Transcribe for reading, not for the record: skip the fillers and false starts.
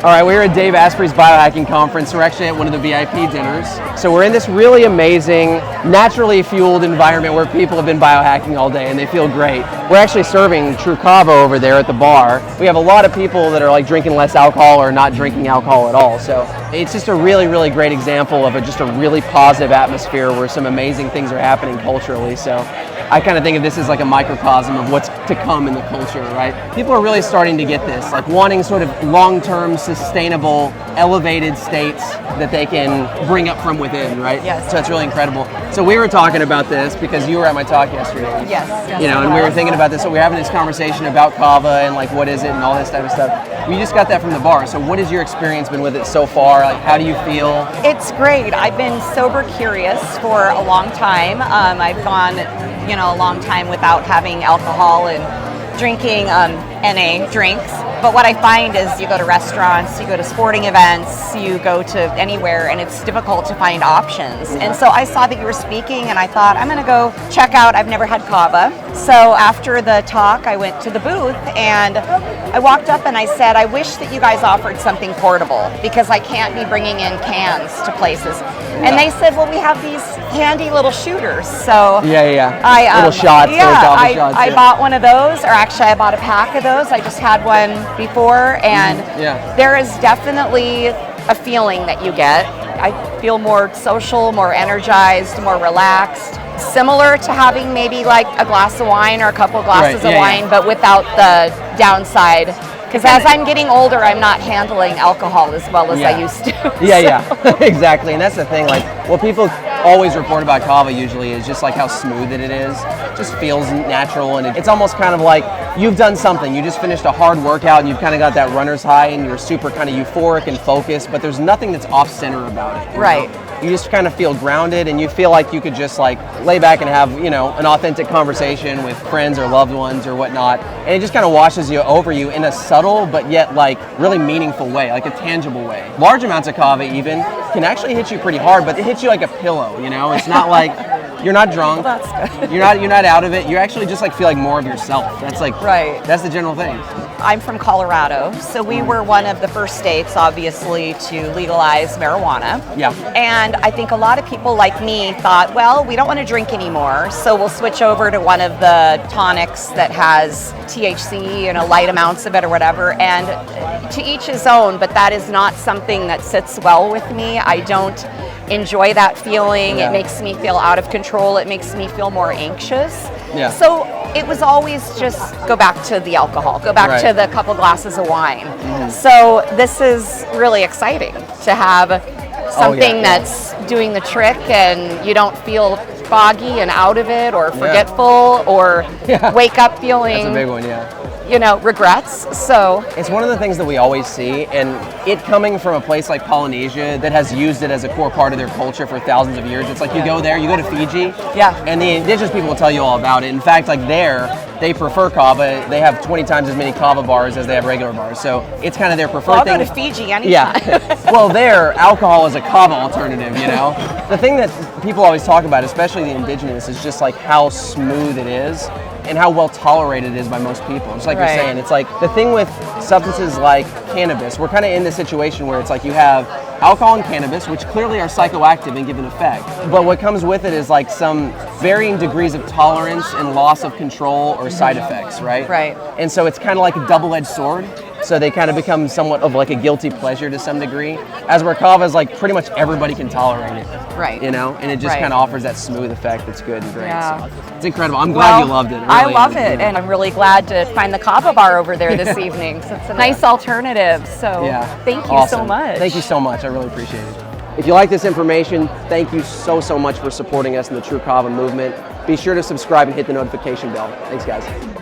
All right, we're at Dave Asprey's biohacking conference. We're actually at one of the VIP dinners. So we're in this really amazing, naturally fueled environment where people have been biohacking all day and they feel great. We're actually serving Tru Kava over there at the bar. We have a lot of people that are like drinking less alcohol or not drinking alcohol at all. So it's just a really, really great example of just a really positive atmosphere where some amazing things are happening culturally. So I kind of think of this as like a microcosm of what's to come in the culture, right? People are really starting to get this, like wanting sort of long-term, sustainable, elevated states that they can bring up from within, right? Yes. So it's really incredible. So we were talking about this because you were at my talk yesterday. Yes. You know, and we were thinking about this, so we were having this conversation about kava and like what is it and all this type of stuff. We just got that from the bar. So what has your experience been with it so far? Like, how do you feel? It's great. I've been sober curious for a long time. I've gone, a long time without having alcohol and drinking NA drinks. But what I find is you go to restaurants, you go to sporting events, you go to anywhere, and it's difficult to find options. And so I saw that you were speaking, and I thought, I'm going to go check out. I've never had kava. So after the talk, I went to the booth, and I walked up and I said, I wish that you guys offered something portable, because I can't be bringing in cans to places. And they said, well, we have these handy little shooters. So little shots. I bought one of those, or actually I bought a pack of those. I just had one before, and there is definitely a feeling that you get. I feel more social, more energized, more relaxed, similar to having maybe like a glass of wine or a couple glasses of wine, but without the downside. Because as I'm getting older, I'm not handling alcohol as well as I used to. Exactly. And that's the thing, like what people always report about kava usually is just like how smooth it is. It just feels natural, and it's almost kind of like you've done something. You just finished a hard workout and you've kind of got that runner's high and you're super kind of euphoric and focused, but there's nothing that's off center about it. Right. You just kind of feel grounded, and you feel like you could just like lay back and have, an authentic conversation with friends or loved ones or whatnot. And it just kind of washes over you in a subtle but yet like really meaningful way, like a tangible way. Large amounts of kava even can actually hit you pretty hard, but it hits you like a pillow, It's not like you're not drunk. Well, that's good. You're not out of it. You actually just like feel like more of yourself. That's like that's the general thing. I'm from Colorado, so we were one of the first states, obviously, to legalize marijuana. Yeah. And I think a lot of people like me thought, well, we don't want to drink anymore, so we'll switch over to one of the tonics that has THC, light amounts of it or whatever. And to each his own, but that is not something that sits well with me. I don't enjoy that feeling. It makes me feel out of control. It makes me feel more anxious. Yeah. So it was always just go back to the alcohol, go back to the couple glasses of wine. So this is really exciting to have something that's doing the trick, and you don't feel foggy and out of it or forgetful or wake up feeling that's a big one, regrets. So it's one of the things that we always see, and it coming from a place like Polynesia that has used it as a core part of their culture for thousands of years. It's like you go there, you go to Fiji, and the indigenous people will tell you all about it. In fact, like there, they prefer kava. They have 20 times as many kava bars as they have regular bars. So it's kind of their preferred thing. I'll go to Fiji anytime. Yeah. Well, there, alcohol is a kava alternative, The thing that people always talk about, especially the indigenous, is just like how smooth it is and how well tolerated it is by most people. Just like you're saying, it's like the thing with substances like cannabis, we're kind of in this situation where it's like you have alcohol and cannabis, which clearly are psychoactive and give an effect. But what comes with it is like some varying degrees of tolerance and loss of control or side effects, right? Right. And so it's kind of like a double-edged sword. So they kind of become somewhat of like a guilty pleasure to some degree. As where kava is like pretty much everybody can tolerate it. Right. And it just kind of offers that smooth effect that's good and great. Yeah. So it's incredible. I'm glad you loved it. Really, I love it, and I'm really glad to find the kava bar over there this evening. So it's a nice alternative. So thank you so much. Thank you so much. I really appreciate it. If you like this information, thank you so much for supporting us in the Tru Kava movement. Be sure to subscribe and hit the notification bell. Thanks, guys.